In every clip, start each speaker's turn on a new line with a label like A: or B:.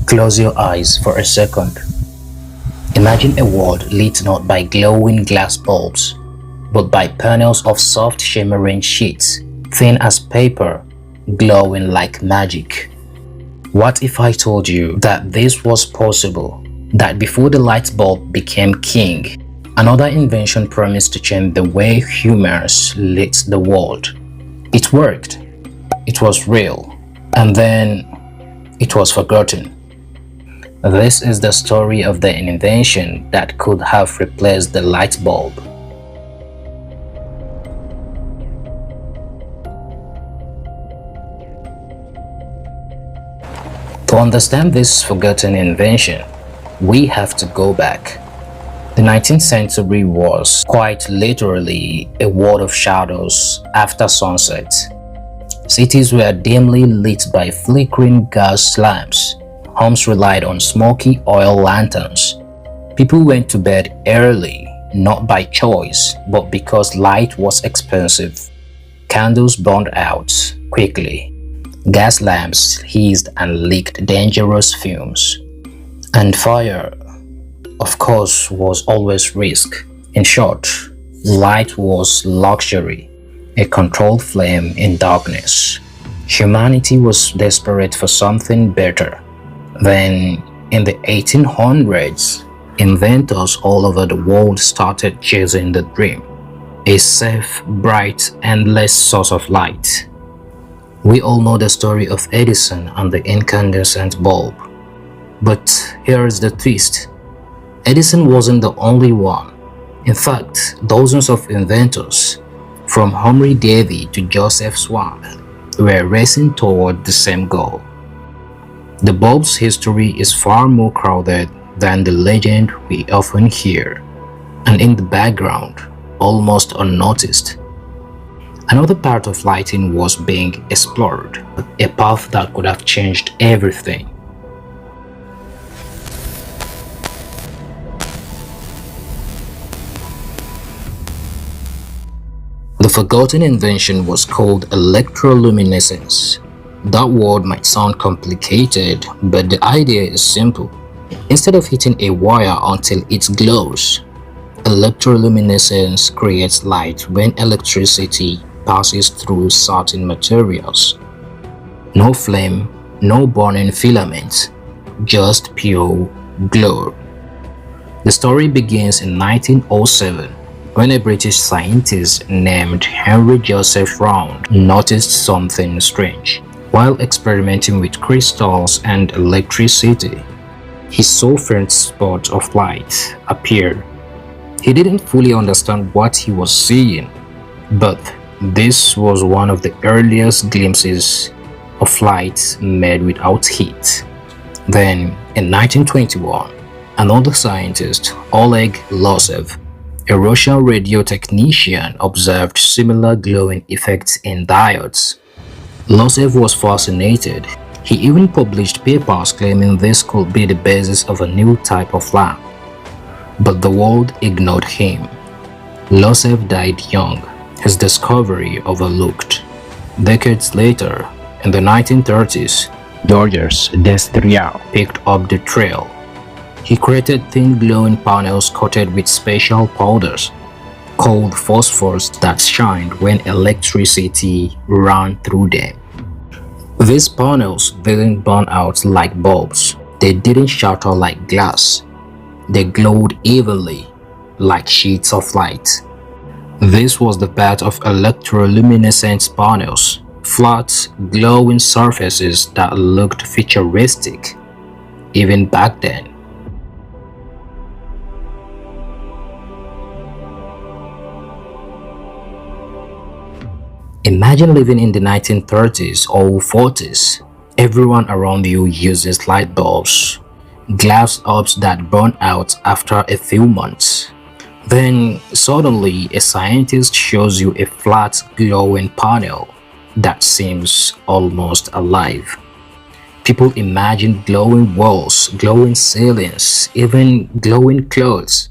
A: Close your eyes for a second. Imagine a world lit not by glowing glass bulbs, but by panels of soft shimmering sheets, thin as paper, glowing like magic. What if I told you that this was possible? That before the light bulb became king, another invention promised to change the way humans lit the world. It worked. It was real. And then it was forgotten. This is the story of the invention that could have replaced the light bulb. To understand this forgotten invention, we have to go back. The 19th century was quite literally a world of shadows after sunset. Cities were dimly lit by flickering gas lamps. Homes relied on smoky oil lanterns. People went to bed early, not by choice, but because light was expensive. Candles burned out quickly. Gas lamps hissed and leaked dangerous fumes. And fire, of course, was always risk. In short, light was luxury, a controlled flame in darkness. Humanity was desperate for something better. Then, in the 1800s, inventors all over the world started chasing the dream, a safe, bright, endless source of light. We all know the story of Edison and the incandescent bulb. But here is the twist. Edison wasn't the only one. In fact, dozens of inventors, from Henry Davy to Joseph Swan, were racing toward the same goal. The bulb's history is far more crowded than the legend we often hear, and in the background, almost unnoticed, another part of lighting was being explored, a path that could have changed everything. The forgotten invention was called electroluminescence. That word might sound complicated, but the idea is simple. Instead of hitting a wire until it glows, electroluminescence creates light when electricity passes through certain materials. No flame, no burning filament, just pure glow. The story begins in 1907 when a British scientist named Henry Joseph Round noticed something strange. While experimenting with crystals and electricity, he saw faint spots of light appear. He didn't fully understand what he was seeing, but this was one of the earliest glimpses of light made without heat. Then, in 1921, another scientist, Oleg Losev, a Russian radio technician, observed similar glowing effects in diodes. Losev was fascinated. He even published papers claiming this could be the basis of a new type of lamp. But the world ignored him. Losev died young, his discovery overlooked. Decades later, in the 1930s, Georges Destriau picked up the trail. He created thin glowing panels coated with special powders called phosphors that shined when electricity ran through them. These panels didn't burn out like bulbs. They didn't shatter like glass. They glowed evenly, like sheets of light. This was the path of electroluminescent panels, flat, glowing surfaces that looked futuristic, even back then. Imagine living in the 1930s or 40s. Everyone around you uses light bulbs, glass bulbs that burn out after a few months. Then suddenly a scientist shows you a flat glowing panel that seems almost alive. People imagine glowing walls, glowing ceilings, even glowing clothes.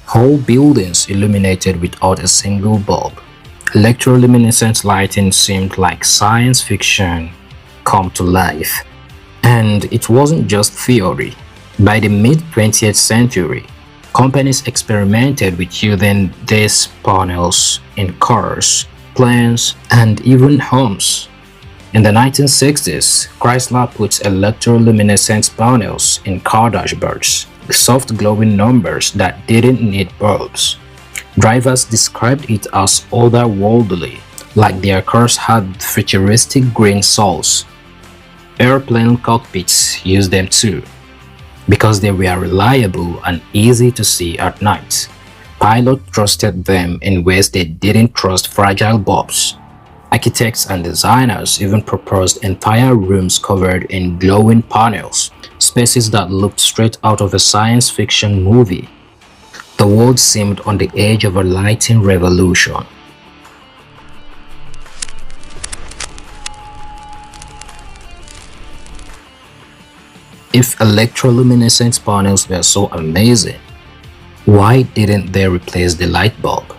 A: Whole buildings illuminated without a single bulb. Electroluminescent lighting seemed like science fiction come to life. And it wasn't just theory. By the mid-20th century, companies experimented with using these panels in cars, planes, and even homes. In the 1960s, Chrysler put electroluminescence panels in car dashboards, the soft glowing numbers that didn't need bulbs. Drivers described it as otherworldly, like their cars had futuristic green souls. Airplane cockpits used them too, because they were reliable and easy to see at night. Pilots trusted them in ways they didn't trust fragile bulbs. Architects and designers even proposed entire rooms covered in glowing panels, spaces that looked straight out of a science fiction movie. The world seemed on the edge of a lighting revolution. If electroluminescence panels were so amazing, why didn't they replace the light bulb?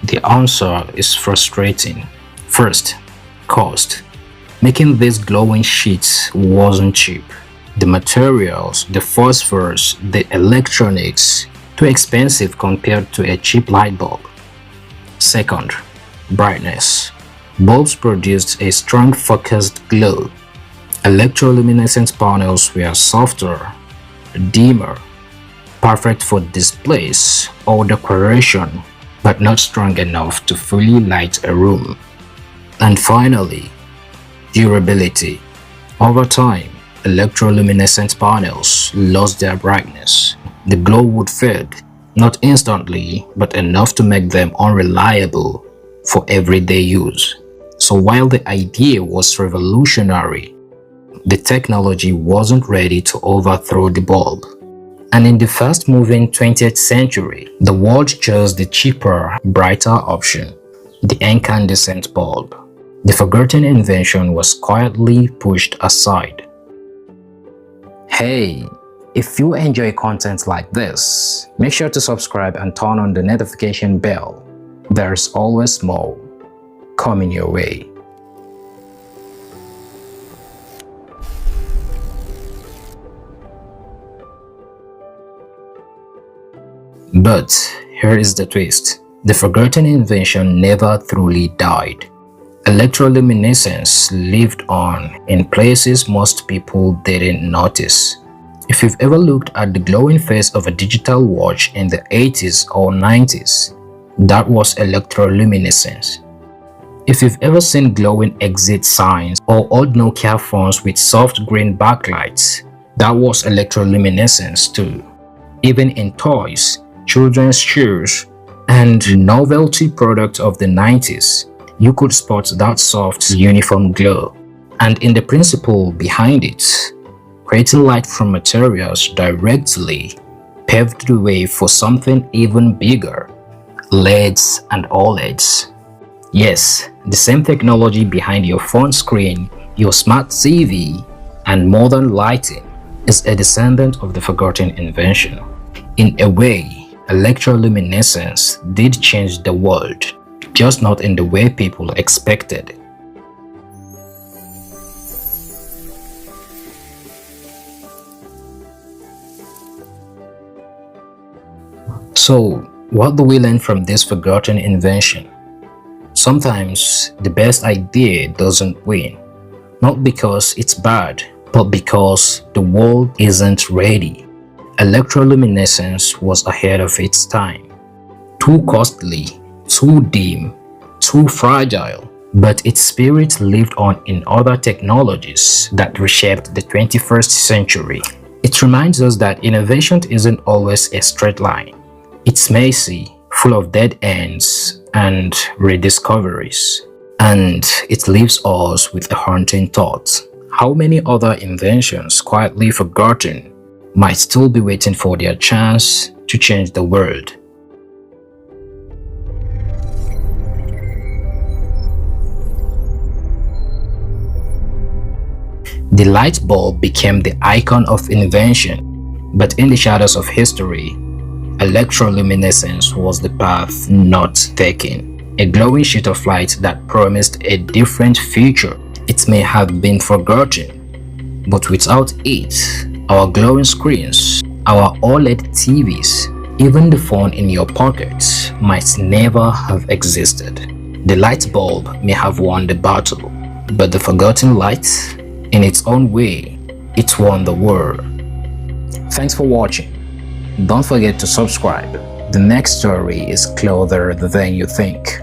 A: The answer is frustrating. First, cost. Making these glowing sheets wasn't cheap. The materials, the phosphors, the electronics, too expensive compared to a cheap light bulb. Second, brightness. Bulbs produced a strong focused glow. Electroluminescence panels were softer, dimmer, perfect for displays or decoration, but not strong enough to fully light a room. And finally, durability. Over time, electroluminescence panels lost their brightness. The glow would fade, not instantly, but enough to make them unreliable for everyday use. So while the idea was revolutionary, the technology wasn't ready to overthrow the bulb. And in the fast-moving 20th century, the world chose the cheaper, brighter option, the incandescent bulb. The forgotten invention was quietly pushed aside. Hey, if you enjoy content like this, make sure to subscribe and turn on the notification bell. There's always more coming your way. But here is the twist. The forgotten invention never truly died. Electroluminescence lived on in places most people didn't notice. If you've ever looked at the glowing face of a digital watch in the 80s or 90s, that was electroluminescence. If you've ever seen glowing exit signs or old Nokia phones with soft green backlights, that was electroluminescence too. Even in toys, children's shoes, and novelty products of the 90s, you could spot that soft, uniform glow. And in the principle behind it, creating light from materials directly paved the way for something even bigger, LEDs and OLEDs. Yes, the same technology behind your phone screen, your smart TV, and modern lighting is a descendant of the forgotten invention. In a way, electroluminescence did change the world, just not in the way people expected. So, what do we learn from this forgotten invention? Sometimes the best idea doesn't win, not because it's bad, but because the world isn't ready. Electroluminescence was ahead of its time. Too costly, too dim, too fragile, but its spirit lived on in other technologies that reshaped the 21st century. It reminds us that innovation isn't always a straight line. It's messy, full of dead ends and rediscoveries. And it leaves us with a haunting thought. How many other inventions quietly forgotten might still be waiting for their chance to change the world? The light bulb became the icon of invention, but in the shadows of history, electroluminescence was the path not taken. A glowing sheet of light that promised a different future. It may have been forgotten, But without it, our glowing screens, our OLED TVs, even the phone in your pocket might never have existed. The light bulb may have won the battle, but the forgotten light, in its own way, it won the war. Thanks for watching. Don't forget to subscribe. The next story is closer than you think.